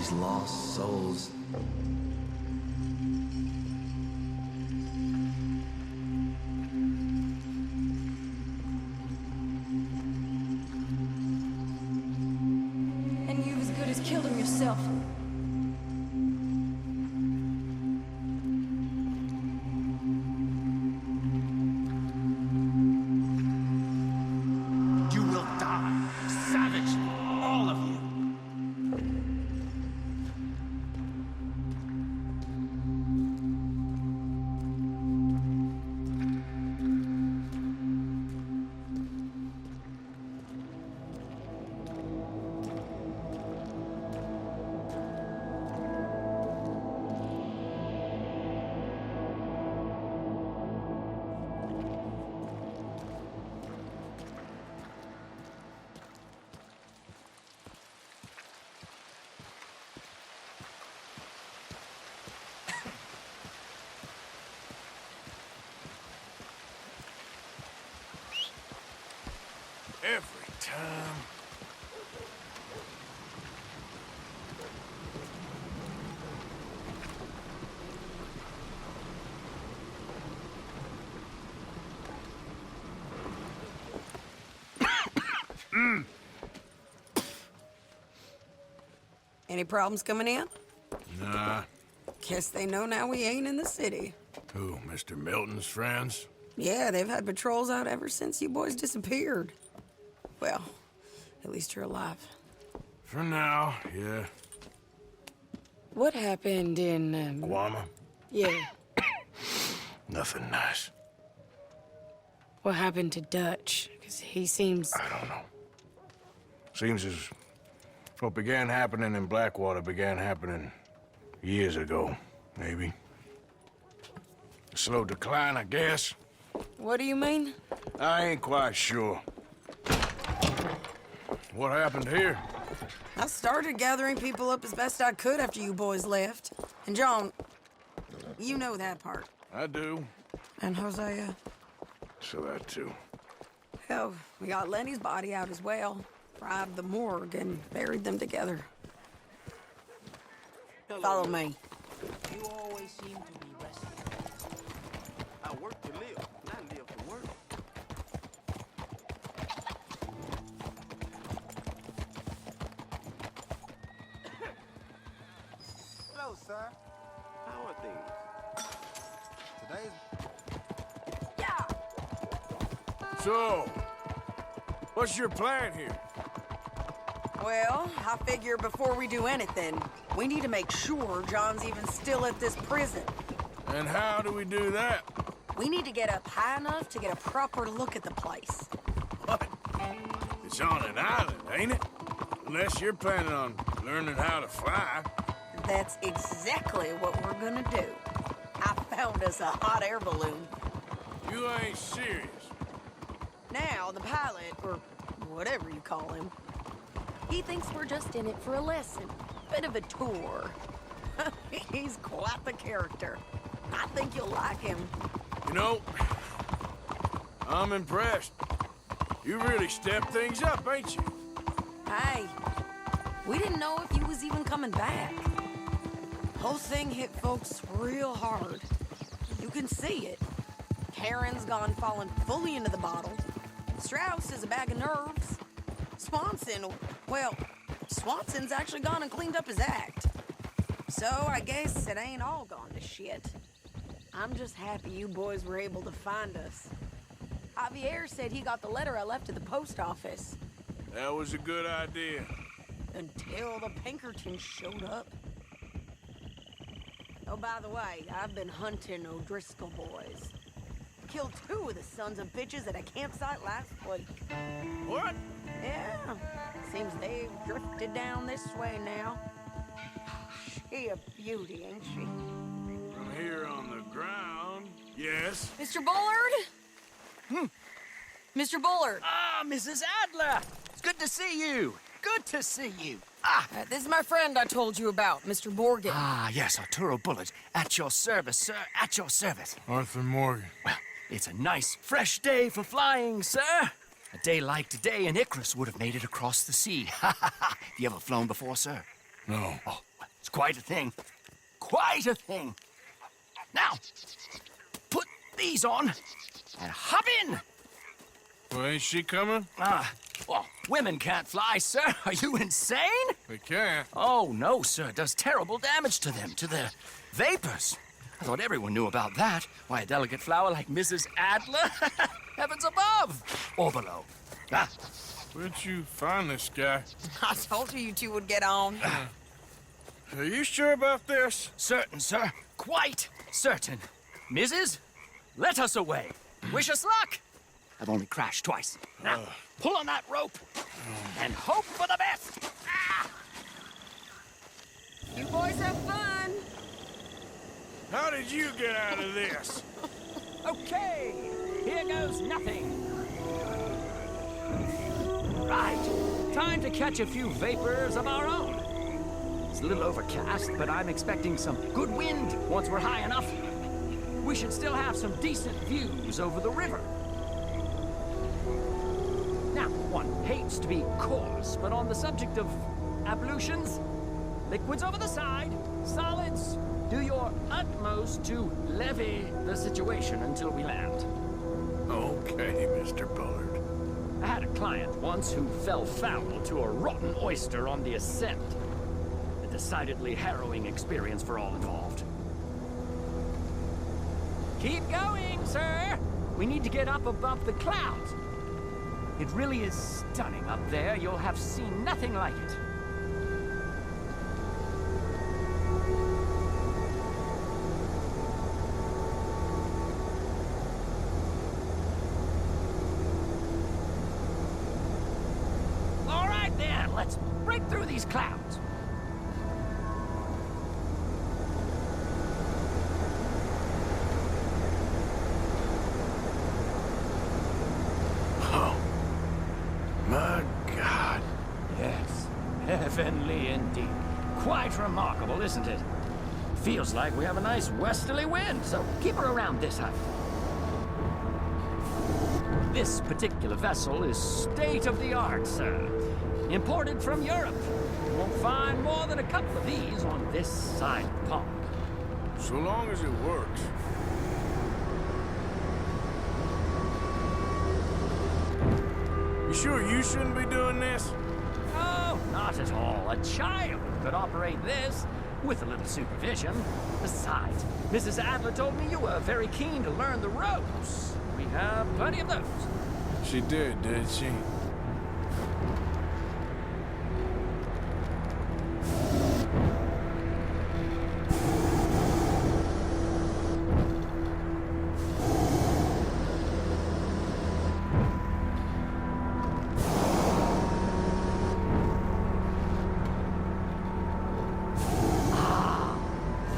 these lost souls. And you've as good as killed him yourself. You will die, savagely, all of you. Every time. Any problems coming in? Nah. Guess they know now we ain't in the city. Who, Mr. Milton's friends? Yeah, they've had patrols out ever since you boys disappeared. Well, at least you're alive. For now, yeah. What happened in, Guama? Yeah. Nothing nice. What happened to Dutch? Because he seems... I don't know. Seems as what began happening in Blackwater began happening years ago, maybe. A slow decline, I guess. What do you mean? I ain't quite sure. What happened here? I started gathering people up as best I could after you boys left. And John, you know that part. I do. And Hosea? So that too. Hell, we got Lenny's body out as well. Robbed the morgue and buried them together. Follow me. You always seem to be restless. I work to live, not live to work. Hello, sir. How are things? Today's... Yeah! So, what's your plan here? Well, I figure before we do anything, we need to make sure John's even still at this prison. And how do we do that? We need to get up high enough to get a proper look at the place. What? It's on an island, ain't it? Unless you're planning on learning how to fly. That's exactly what we're gonna do. I found us a hot air balloon. You ain't serious. Now, the pilot, or whatever you call him, he thinks we're just in it for a lesson. Bit of a tour. He's quite the character. I think you'll like him. You know, I'm impressed. You really stepped things up, ain't you? Hey, we didn't know if you was even coming back. Whole thing hit folks real hard. You can see it. Karen's gone falling fully into the bottle. Strauss is a bag of nerves. Swanson's actually gone and cleaned up his act. So I guess it ain't all gone to shit. I'm just happy you boys were able to find us. Javier said he got the letter I left at the post office. That was a good idea. Until the Pinkertons showed up. Oh, by the way, I've been hunting O'Driscoll boys. Killed 2 of the sons of bitches at a campsite last week. What? Yeah, seems they've drifted down this way now. She a beauty, ain't she? From here on the ground, yes. Mr. Bullard? Mr. Bullard. Ah, Mrs. Adler! It's good to see you. Good to see you. This is my friend I told you about, Mr. Morgan. Ah, yes, Arturo Bullard. At your service, sir. At your service. Arthur Morgan. Well, it's a nice, fresh day for flying, sir. A day like today, an Icarus would have made it across the sea. Ha ha ha. You ever flown before, sir? No. Oh, well, It's quite a thing. Quite a thing. Now, put these on and hop in. Well, ain't she coming? Well, women can't fly, sir. Are you insane? They can't. Oh, no, sir. It does terrible damage to them, to their vapors. I thought everyone knew about that. Why, a delicate flower like Mrs. Adler? Heavens above. Or below. Ah, Where'd you find this guy? I told you two would get on. Are you sure about this? certain, sir. Quite certain. Mrs., let us away. Wish us luck. I've only crashed twice. Now, pull on that rope and hope for the best. Ah! You boys have fun. How did you get out of this? Okay, here goes nothing. Right, time to catch a few vapors of our own. It's a little overcast, but I'm expecting some good wind once we're high enough. We should still have some decent views over the river. Now, one hates to be coarse, but on the subject of ablutions, liquids over the side, solids, do your utmost to levy the situation until we land. Okay, Mr. Bullard. I had a client once who fell foul to a rotten oyster on the ascent. A decidedly harrowing experience for all involved. Keep going, sir! We need to get up above the clouds. It really is stunning up there. You'll have seen nothing like it. All right, then. Let's break through these clouds. Oh, my God. Yes, heavenly indeed. Quite remarkable, isn't it? Feels like we have a nice westerly wind, so keep her around this height. This particular vessel is state-of-the-art, sir. Imported from Europe. You won't find more than a couple of these on this side of the pond. So long as it works. You sure you shouldn't be doing this? Oh, not at all. A child could operate this with a little supervision. Besides, Mrs. Adler told me you were very keen to learn the ropes. We have plenty of those. She did she?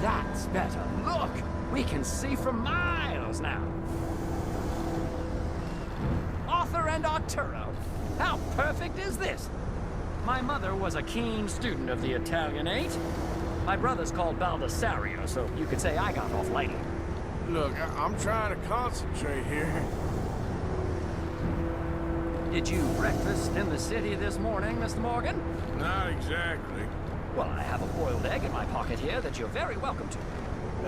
That's better. Look! We can see for miles now. Arthur and Arturo. How perfect is this? My mother was a keen student of the Italianate. My brother's called Baldessario, so you could say I got off lightly. Look, I'm trying to concentrate here. Did you breakfast in the city this morning, Mr. Morgan? Not exactly. Well, I have a boiled egg in my pocket here that you're very welcome to.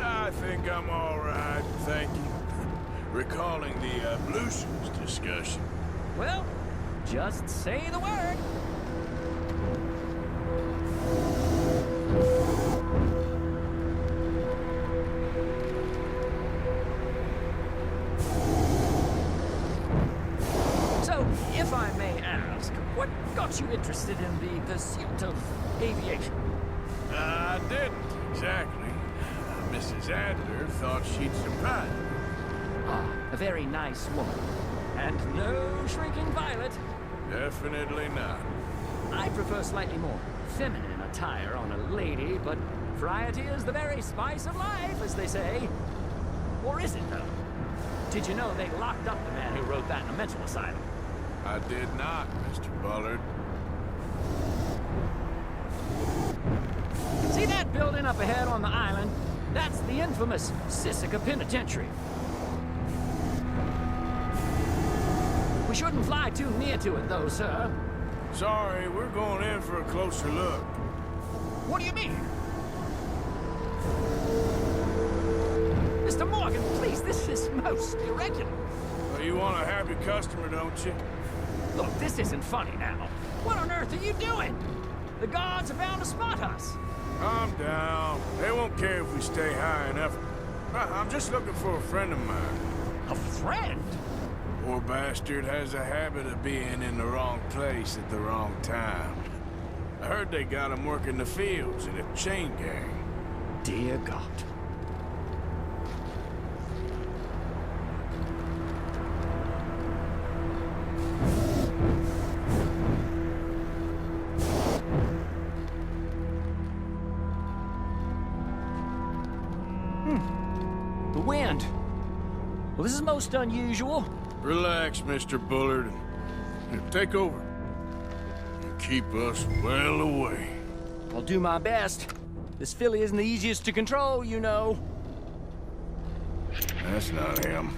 I think I'm all right, thank you. Recalling the ablutions discussion. Well, just say the word. So, if I may ask, what got you interested in the pursuit of aviation? I didn't, exactly. Mrs. Adler thought she'd surprise me. Ah, a very nice woman. And no shrinking violet. Definitely not. I prefer slightly more feminine attire on a lady, but variety is the very spice of life, as they say. Or is it, though? Did you know they locked up the man who wrote that in a mental asylum? I did not, Mr. Bullard. See that building up ahead on the island? That's the infamous Sisika Penitentiary. We shouldn't fly too near to it, though, sir. Sorry, we're going in for a closer look. What do you mean? Mr. Morgan, please, this is most irregular. Well, you want a happy customer, don't you? Look, this isn't funny now. What on earth are you doing? The guards are bound to spot us. Calm down. They won't care if we stay high enough. I'm just looking for a friend of mine. A friend? Poor bastard has a habit of being in the wrong place at the wrong time. I heard they got him working the fields in a chain gang. Dear God. The wind. Well, this is most unusual. Relax, Mr. Bullard. Here, take over. And keep us well away. I'll do my best. This filly isn't the easiest to control, you know. That's not him.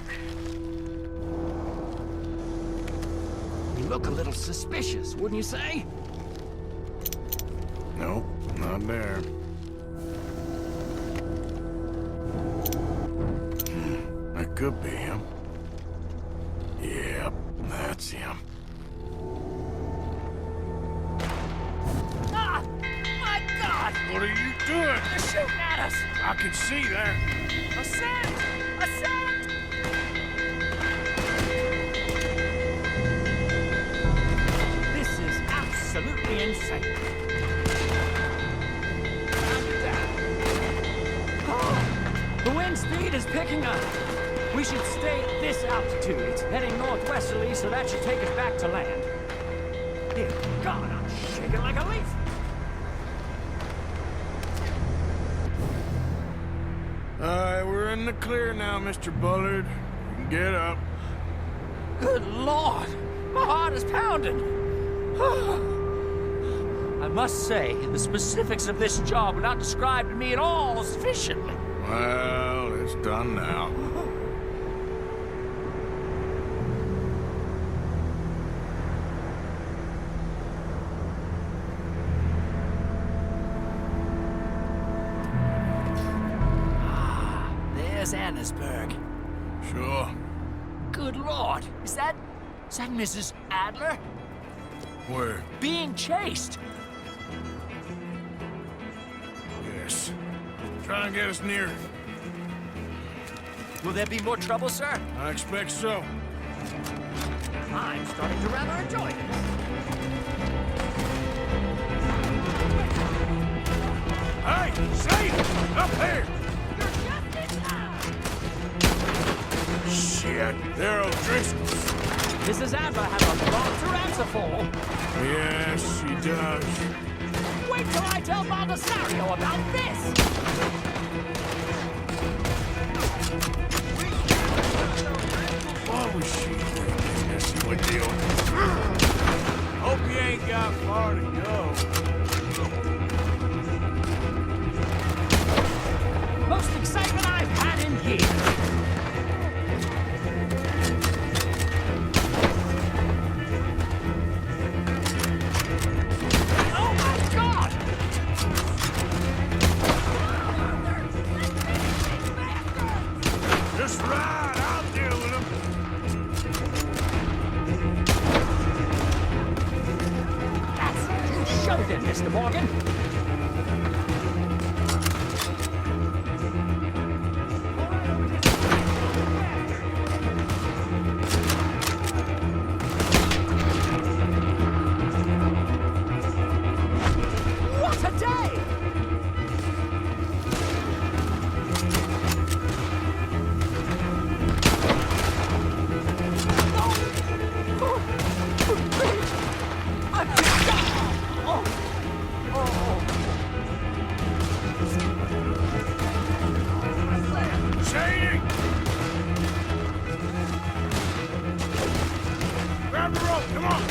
You look a little suspicious, wouldn't you say? Nope, not there. That could be him. Yep, that's him. Ah! My God! What are you doing? They're shooting at us! I can see that. Ascent! Ascent! This is absolutely insane. Oh, the wind speed is picking up. We should stay at this altitude. It's heading northwesterly, so that should take us back to land. Dear God, I'm shaking like a leaf. Alright, we're in the clear now, Mr. Bullard. You can get up. Good Lord! My heart is pounding! I must say, the specifics of this job were not described to me at all sufficiently. Well, it's done now. There's Annesburg. Sure. Good Lord! Is that Mrs. Adler? Where? Being chased! Yes. Try and get us near. Will there be more trouble, sir? I expect so. I'm starting to rather enjoy this. Hey! Say! Up here! Shit! They're O'Driscoll's. Mrs. Adler has a lot to answer for. Yes, she does. Wait till I tell Baldessario about this! What was she thinking? Yes, she would deal. Hope you ain't got far to go. Most excitement I've had in years. Oh my God! Just ride. I'll deal with them. That's it. You shoved it, Mr. Morgan. What a day! Shady! Grab the rope, come on!